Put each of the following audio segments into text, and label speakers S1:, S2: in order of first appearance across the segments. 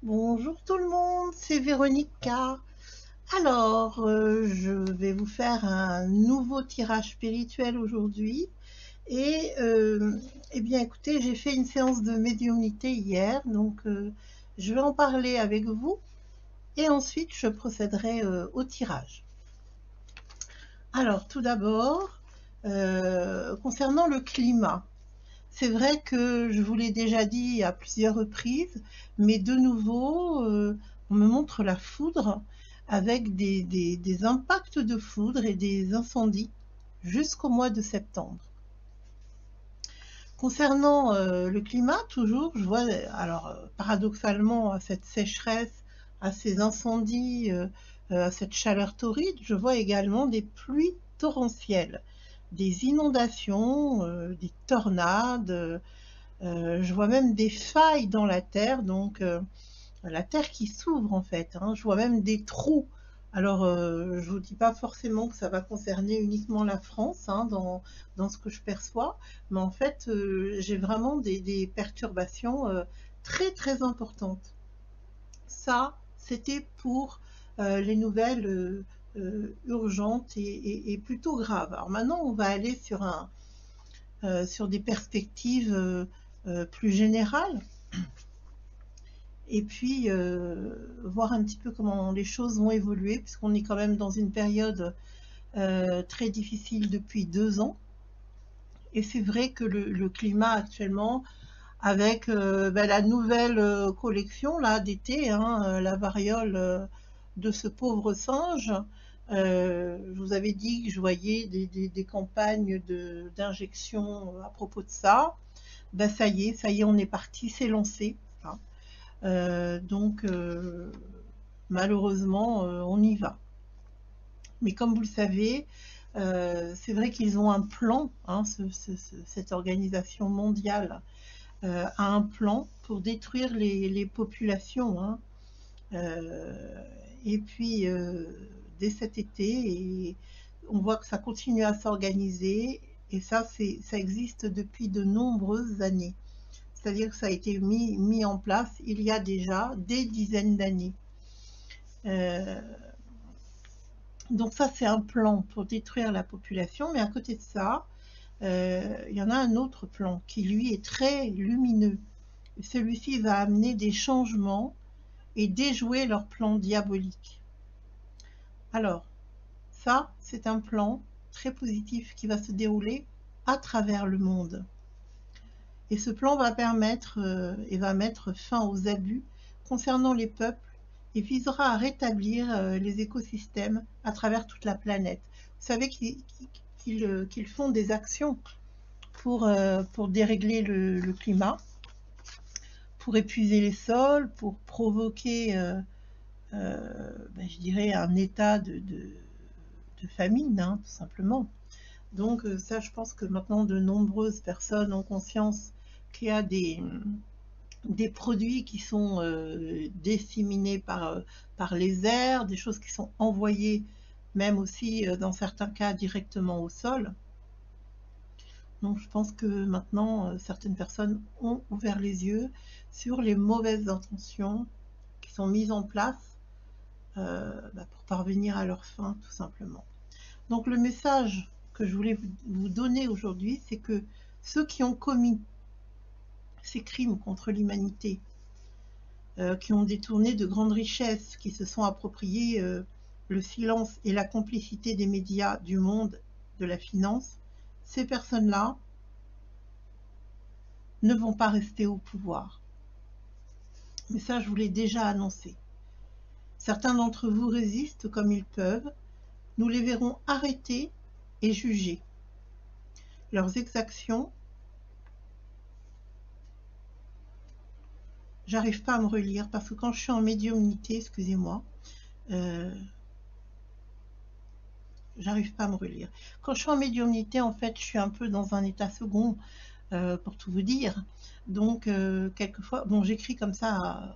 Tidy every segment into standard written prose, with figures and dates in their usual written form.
S1: Bonjour tout le monde, c'est Véronica. Alors, je vais vous faire un nouveau tirage spirituel aujourd'hui. Et eh bien, écoutez, j'ai fait une séance de médiumnité hier, donc je vais en parler avec vous et ensuite je procéderai au tirage. Alors, tout d'abord, concernant le climat. C'est vrai que je vous l'ai déjà dit à plusieurs reprises, mais de nouveau, on me montre la foudre avec des impacts de foudre et des incendies jusqu'au mois de septembre. Concernant le climat, toujours, je vois, alors paradoxalement, à cette sécheresse, à ces incendies, à cette chaleur torride, je vois également des pluies torrentielles, des inondations, des tornades. Je vois même des failles dans la terre, donc la terre qui s'ouvre en fait, hein. Je vois même des trous. Alors, je vous dis pas forcément que ça va concerner uniquement la France, hein, dans ce que je perçois, mais en fait, j'ai vraiment des perturbations très très importantes. Ça, c'était pour les nouvelles urgentes et plutôt graves. Alors maintenant, on va aller sur des perspectives plus générales et puis voir un petit peu comment les choses vont évoluer, puisqu'on est quand même dans une période très difficile depuis 2 ans. Et c'est vrai que le climat actuellement, avec la nouvelle collection là d'été, hein, la variole de ce pauvre singe, je vous avais dit que je voyais des campagnes d'injection à propos de ça. Ben ça y est, on est parti, c'est lancé, hein. Donc malheureusement, on y va. Mais comme vous le savez, c'est vrai qu'ils ont un plan, hein, cette organisation mondiale a un plan pour détruire les populations, hein. Et puis, dès cet été, et on voit que ça continue à s'organiser, et ça existe depuis de nombreuses années. C'est-à-dire que ça a été mis en place il y a déjà des dizaines d'années. Euh, donc ça, c'est un plan pour détruire la population, mais à côté de ça, il y en a un autre plan qui, lui, est très lumineux. Celui-ci va amener des changements et déjouer leur plan diabolique. Alors, ça, c'est un plan très positif qui va se dérouler à travers le monde. Et ce plan va permettre et va mettre fin aux abus concernant les peuples et visera à rétablir les écosystèmes à travers toute la planète. Vous savez qu'ils font des actions pour dérégler le climat, pour épuiser les sols, pour provoquer, je dirais, un état de famine, hein, tout simplement. Donc ça, je pense que maintenant de nombreuses personnes ont conscience qu'il y a des produits qui sont disséminés par les airs, des choses qui sont envoyées même aussi dans certains cas directement au sol. Donc je pense que maintenant certaines personnes ont ouvert les yeux sur les mauvaises intentions qui sont mises en place pour parvenir à leur fin, tout simplement. Donc le message que je voulais vous donner aujourd'hui, c'est que ceux qui ont commis ces crimes contre l'humanité, qui ont détourné de grandes richesses, qui se sont appropriés le silence et la complicité des médias, du monde, de la finance, ces personnes-là ne vont pas rester au pouvoir. Mais ça, je vous l'ai déjà annoncé. Certains d'entre vous résistent comme ils peuvent. Nous les verrons arrêtés et jugés. Leurs exactions, j'arrive pas à me relire parce que quand je suis en médiumnité, excusez-moi, j'arrive pas à me relire. Quand je suis en médiumnité, en fait, je suis un peu dans un état second, pour tout vous dire. Donc, quelquefois, bon, j'écris comme ça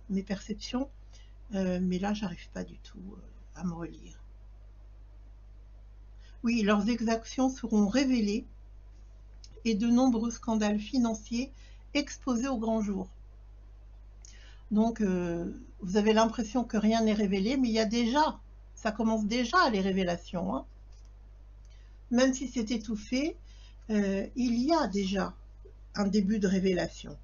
S1: mes perceptions, mais là, j'arrive pas du tout à me relire. Oui, leurs exactions seront révélées et de nombreux scandales financiers exposés au grand jour. Donc, vous avez l'impression que rien n'est révélé, mais il y a déjà, ça commence déjà les révélations, hein. Même si c'est étouffé, il y a déjà un début de révélation.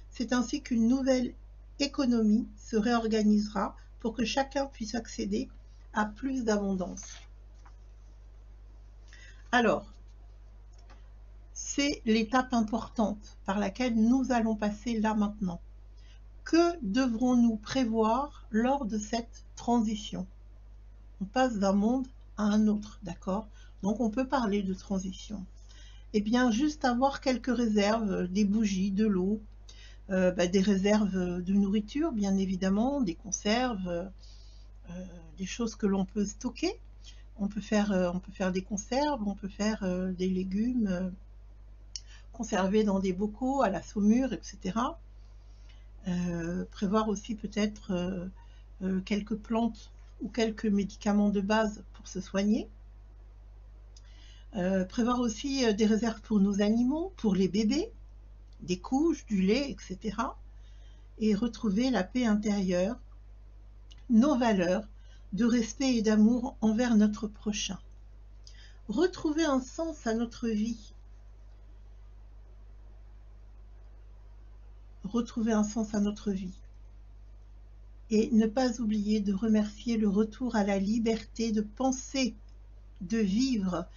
S1: C'est ainsi qu'une nouvelle économie se réorganisera pour que chacun puisse accéder à plus d'abondance. Alors, c'est l'étape importante par laquelle nous allons passer là maintenant. Que devrons-nous prévoir lors de cette transition? On passe d'un monde à un autre, d'accord? Donc on peut parler de transition. Eh bien, juste avoir quelques réserves, des bougies, de l'eau, des réserves de nourriture, bien évidemment, des conserves, des choses que l'on peut stocker. On peut faire des conserves, on peut faire des légumes conservés dans des bocaux à la saumure, etc. Prévoir aussi peut-être quelques plantes ou quelques médicaments de base pour se soigner. Prévoir aussi des réserves pour nos animaux, pour les bébés, des couches, du lait, etc. Et retrouver la paix intérieure, nos valeurs de respect et d'amour envers notre prochain. Retrouver un sens à notre vie. Retrouver un sens à notre vie. Et ne pas oublier de remercier le retour à la liberté de penser, de vivre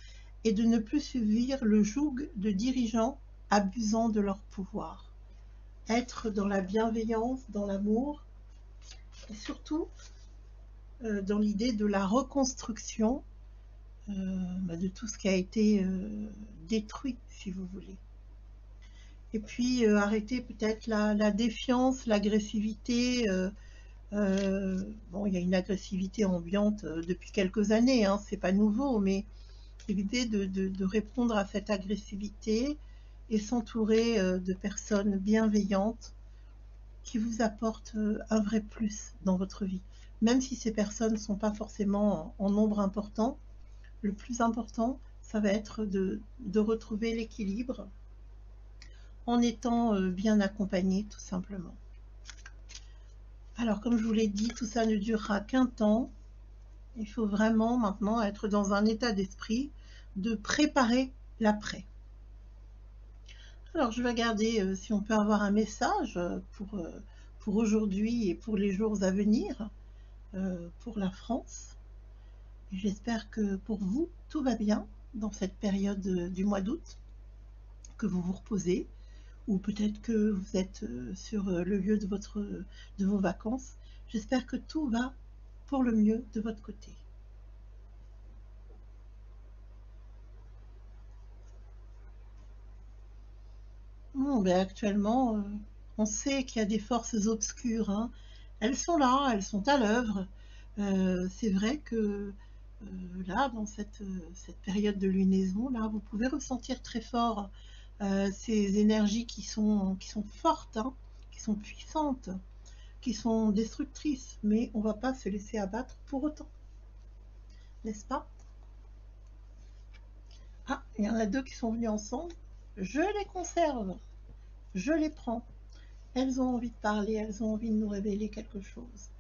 S1: et de ne plus subir le joug de dirigeants abusant de leur pouvoir. Être dans la bienveillance, dans l'amour, et surtout dans l'idée de la reconstruction de tout ce qui a été détruit, si vous voulez. Et puis arrêter peut-être la défiance, l'agressivité. Bon, il y a une agressivité ambiante depuis quelques années, hein, c'est pas nouveau, mais l'idée de répondre à cette agressivité et s'entourer de personnes bienveillantes qui vous apportent un vrai plus dans votre vie. Même si ces personnes ne sont pas forcément en nombre important, le plus important, ça va être de retrouver l'équilibre en étant bien accompagné, tout simplement. Alors, comme je vous l'ai dit, tout ça ne durera qu'un temps. Il faut vraiment maintenant être dans un état d'esprit de préparer l'après. Alors, je vais regarder si on peut avoir un message pour aujourd'hui et pour les jours à venir, pour la France. J'espère que pour vous, tout va bien dans cette période du mois d'août, que vous vous reposez, ou peut-être que vous êtes sur le lieu de vos vacances. J'espère que tout va pour le mieux de votre côté. Bon, ben actuellement, on sait qu'il y a des forces obscures, hein. Elles sont là, elles sont à l'œuvre. C'est vrai que là, dans cette période de lunaison, là, vous pouvez ressentir très fort ces énergies qui sont fortes, hein, qui sont puissantes, qui sont destructrices, mais on ne va pas se laisser abattre pour autant, n'est-ce pas? Ah, il y en a deux qui sont venus ensemble. Je les conserve, je les prends. Elles ont envie de parler, elles ont envie de nous révéler quelque chose.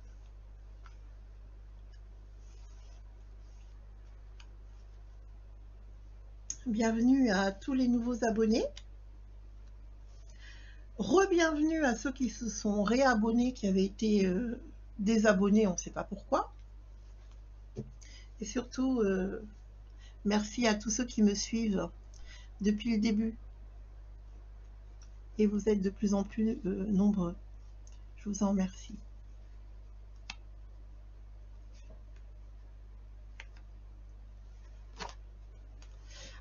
S1: Bienvenue à tous les nouveaux abonnés. Re-bienvenue à ceux qui se sont réabonnés, qui avaient été désabonnés, on ne sait pas pourquoi. Et surtout, merci à tous ceux qui me suivent depuis le début. Et vous êtes de plus en plus nombreux. Je vous en remercie.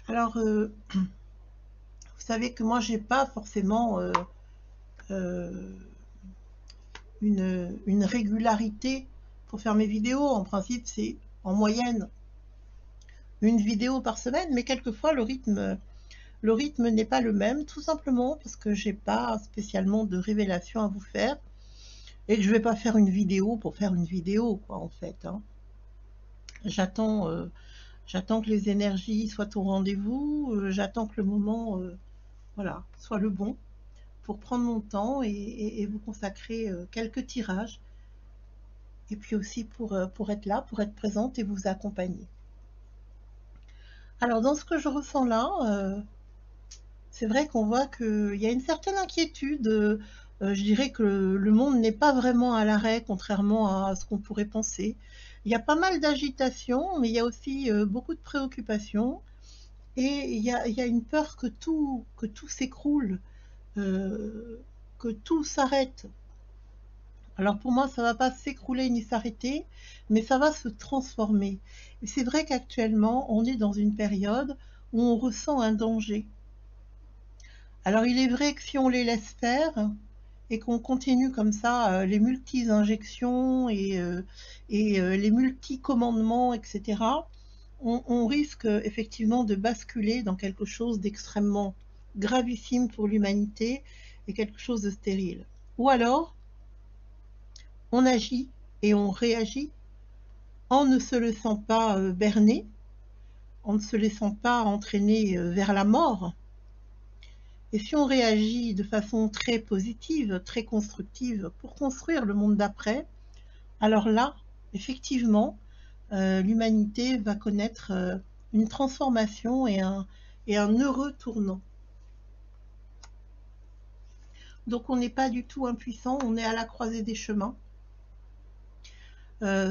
S1: Alors, vous savez que moi, j'ai pas forcément une régularité pour faire mes vidéos. En principe, c'est en moyenne une vidéo par semaine, mais quelquefois le rythme n'est pas le même, tout simplement parce que j'ai pas spécialement de révélation à vous faire et que je vais pas faire une vidéo pour faire une vidéo, quoi, en fait, hein. J'attends que les énergies soient au rendez-vous, j'attends que le moment voilà, soit le bon pour prendre mon temps et vous consacrer quelques tirages. Et puis aussi pour être là, pour être présente et vous accompagner. Alors dans ce que je ressens là, c'est vrai qu'on voit qu'il y a une certaine inquiétude. Je dirais que le monde n'est pas vraiment à l'arrêt, contrairement à ce qu'on pourrait penser. Il y a pas mal d'agitation, mais il y a aussi beaucoup de préoccupations. Et il y a une peur que tout s'écroule, que tout s'arrête. Alors pour moi, ça ne va pas s'écrouler ni s'arrêter, mais ça va se transformer. Et c'est vrai qu'actuellement, on est dans une période où on ressent un danger. Alors il est vrai que si on les laisse faire et qu'on continue comme ça, les multi-injections et les multi-commandements, etc., on risque effectivement de basculer dans quelque chose d'extrêmement gravissime pour l'humanité et quelque chose de stérile. Ou alors, on agit et on réagit en ne se laissant pas berner, en ne se laissant pas entraîner vers la mort. Et si on réagit de façon très positive, très constructive pour construire le monde d'après, alors là, effectivement, l'humanité va connaître une transformation et un heureux tournant. Donc on n'est pas du tout impuissant, on est à la croisée des chemins.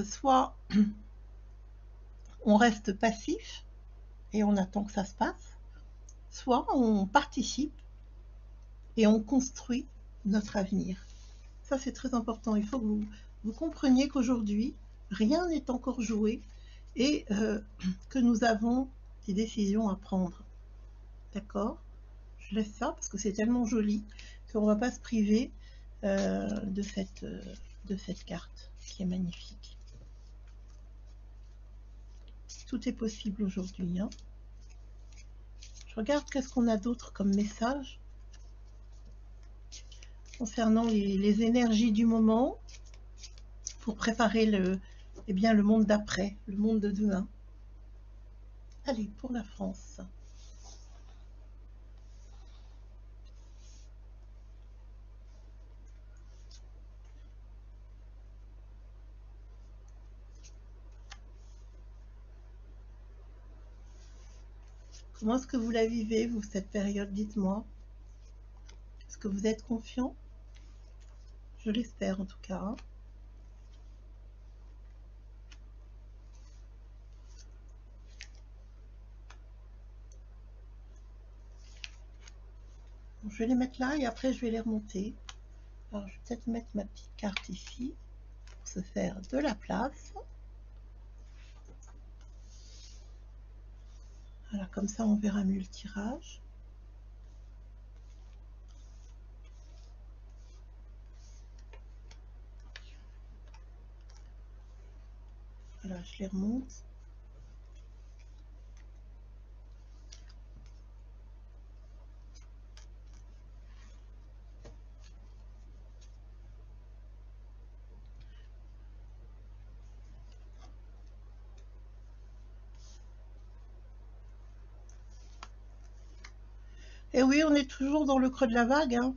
S1: Soit on reste passif et on attend que ça se passe, soit on participe et on construit notre avenir. Ça, c'est très important. Il faut que vous compreniez qu'aujourd'hui, rien n'est encore joué et que nous avons des décisions à prendre. D'accord? Je laisse ça parce que c'est tellement joli qu'on ne va pas se priver de cette carte qui est magnifique. Tout est possible aujourd'hui. Hein. Je regarde qu'est-ce qu'on a d'autre comme message concernant les énergies du moment pour préparer le monde d'après, le monde de demain. Allez, pour la France. Comment est-ce que vous la vivez, vous, cette période? Dites-moi. Est-ce que vous êtes confiant? Je l'espère, en tout cas. Bon, je vais les mettre là et après, je vais les remonter. Alors, je vais peut-être mettre ma petite carte ici pour se faire de la place. Voilà, comme ça, on verra mieux le tirage. Voilà, je les remonte. Et oui, on est toujours dans le creux de la vague. Hein.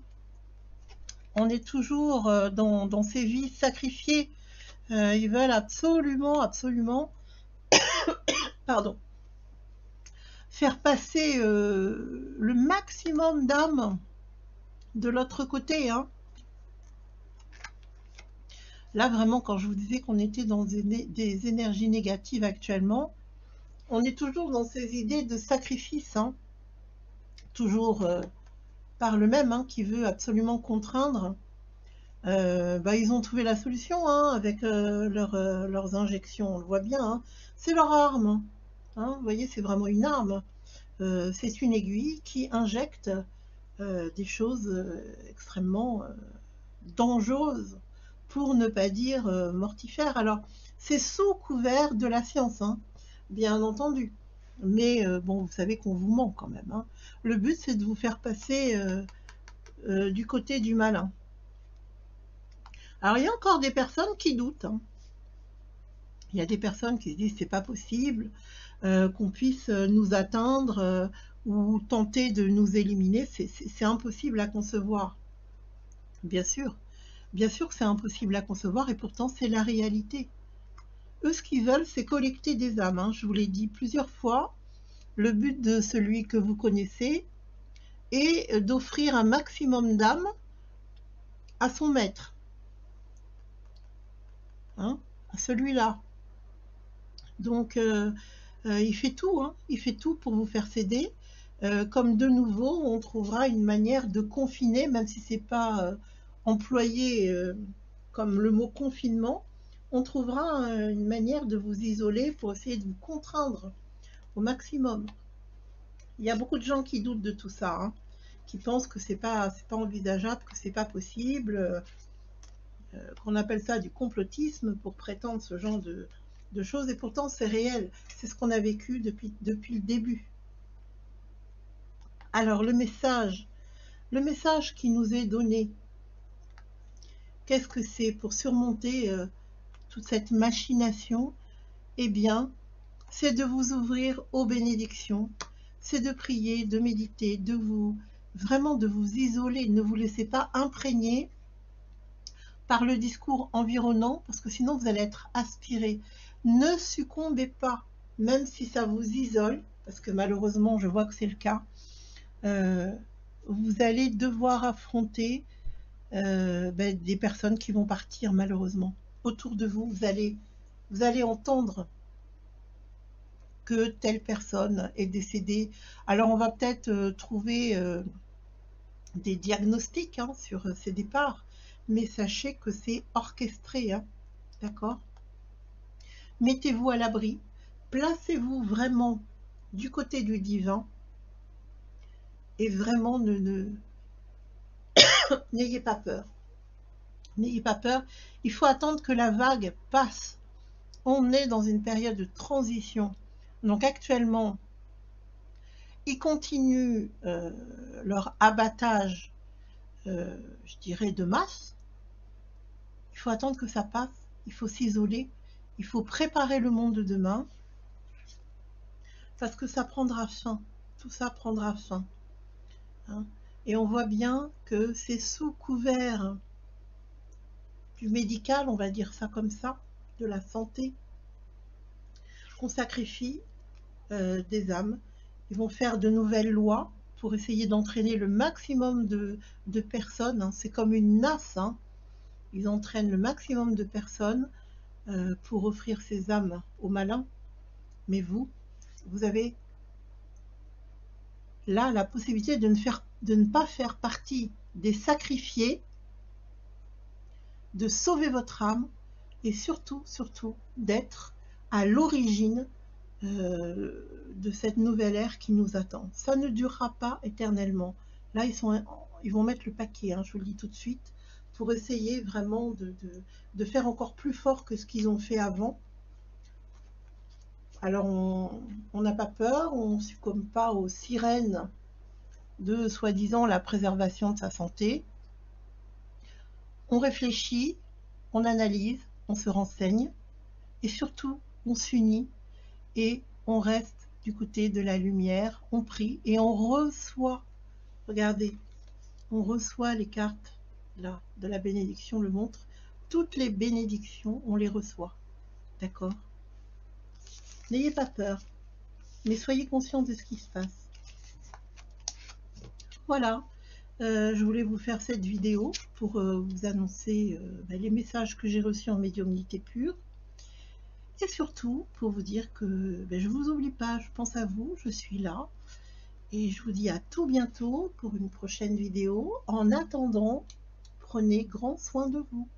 S1: On est toujours dans ces vies sacrifiées. Ils veulent absolument, pardon, faire passer le maximum d'âmes de l'autre côté. Hein. Là, vraiment, quand je vous disais qu'on était dans des énergies négatives actuellement, on est toujours dans ces idées de sacrifice. Hein. Toujours par le même qui veut absolument contraindre. Ils ont trouvé la solution avec leurs injections, on le voit bien. Hein. C'est leur arme. Hein. Vous voyez, c'est vraiment une arme. C'est une aiguille qui injecte des choses extrêmement dangereuses, pour ne pas dire mortifères. Alors, c'est sous couvert de la science, hein, bien entendu. Mais bon, vous savez qu'on vous ment quand même. Hein. Le but, c'est de vous faire passer du côté du malin. Alors, il y a encore des personnes qui doutent. Hein. Il y a des personnes qui se disent c'est pas possible qu'on puisse nous atteindre ou tenter de nous éliminer. C'est impossible à concevoir. Bien sûr que c'est impossible à concevoir et pourtant c'est la réalité. Eux, ce qu'ils veulent, c'est collecter des âmes, hein. Je vous l'ai dit plusieurs fois, le but de celui que vous connaissez est d'offrir un maximum d'âmes à son maître, hein, à celui-là. Donc, il fait tout, hein, il fait tout pour vous faire céder. Comme de nouveau, on trouvera une manière de confiner, même si c'est pas employé comme le mot confinement, on trouvera une manière de vous isoler pour essayer de vous contraindre au maximum. Il y a beaucoup de gens qui doutent de tout ça, hein, qui pensent que c'est pas envisageable, que c'est pas possible, qu'on appelle ça du complotisme pour prétendre ce genre de choses, et pourtant c'est réel, c'est ce qu'on a vécu depuis le début. Alors le message qui nous est donné, qu'est-ce que c'est pour surmonter toute cette machination? Eh bien, c'est de vous ouvrir aux bénédictions, c'est de prier, de méditer, vraiment de vous isoler, ne vous laissez pas imprégner par le discours environnant, parce que sinon vous allez être aspiré. Ne succombez pas, même si ça vous isole, parce que malheureusement je vois que c'est le cas, vous allez devoir affronter des personnes qui vont partir malheureusement. Autour de vous, vous allez entendre que telle personne est décédée. Alors on va peut-être trouver des diagnostics hein, sur ces départs, mais sachez que c'est orchestré, hein, d'accord? Mettez-vous à l'abri, placez-vous vraiment du côté du divin et vraiment n'ayez pas peur. N'ayez pas peur, il faut attendre que la vague passe. On est dans une période de transition. Donc actuellement, ils continuent leur abattage, je dirais, de masse. Il faut attendre que ça passe, il faut s'isoler, il faut préparer le monde de demain, parce que ça prendra fin, tout ça prendra fin. Hein. Et on voit bien que c'est sous couvert du médical, on va dire ça comme ça, de la santé, qu'on sacrifie des âmes. Ils vont faire de nouvelles lois pour essayer d'entraîner le maximum de personnes. Hein. C'est comme une nasse. Hein. Ils entraînent le maximum de personnes pour offrir ces âmes aux malins. Mais vous avez là la possibilité de ne pas faire partie des sacrifiés, de sauver votre âme et surtout d'être à l'origine de cette nouvelle ère qui nous attend. Ça ne durera pas éternellement. Là, ils vont mettre le paquet, hein, je vous le dis tout de suite, pour essayer vraiment de faire encore plus fort que ce qu'ils ont fait avant. Alors, on n'a pas peur, on ne succombe pas aux sirènes de, soi-disant, la préservation de sa santé. On réfléchit, on analyse, on se renseigne, et surtout, on s'unit et on reste du côté de la lumière, on prie et on reçoit, regardez, on reçoit les cartes là de la bénédiction le montre, toutes les bénédictions, on les reçoit, d'accord? N'ayez pas peur, mais soyez conscients de ce qui se passe. Voilà, je voulais vous faire cette vidéo pour vous annoncer les messages que j'ai reçus en médiumnité pure. Et surtout, pour vous dire que je ne vous oublie pas, je pense à vous, je suis là. Et je vous dis à tout bientôt pour une prochaine vidéo. En attendant, prenez grand soin de vous.